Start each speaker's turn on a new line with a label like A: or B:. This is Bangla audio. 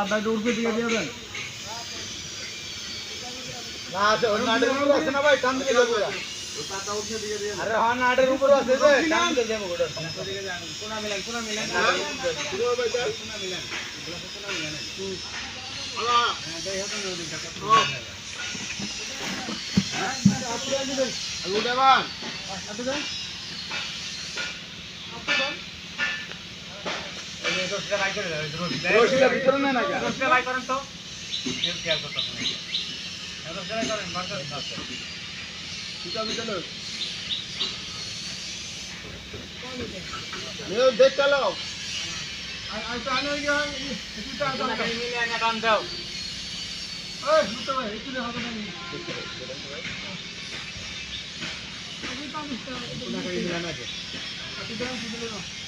A: তারটা উঠবে দিয়ে দেবেন
B: না আছে ওর নাটের উপর আছে না ভাই টান দিকে যাবো
A: তারটা উঠবে দিয়ে দিয়ে
B: আরে হ্যাঁ নাটের উপর আছে যে টান দিকে যাবো ওটা
A: দিকে যান কোনা মিলান পুরো মিলান কোনা মিলান কোনা মিলান হ্যালো হ্যাঁ দেই হতো নদী টাকা হ্যাঁ আপনি দিবেন উঠাবান আপনি দেন এই দশটা লাইক করে দাও
B: রশিলা ভিতরে না না
A: দশটা লাইক করেন তো কেউ কেয়ার করতে না দশটা লাইক করেন মার্কেট আছে
B: ঠিক আছে চলো নিও দেখ চলো
A: আর তো আনো গিয়া একটু টাকা দাও মিলে আনা টান দাও এই মুতো ভাই একটু হবে না আমি তো আমি তো
B: না কই মিলা না
A: আপনি দাও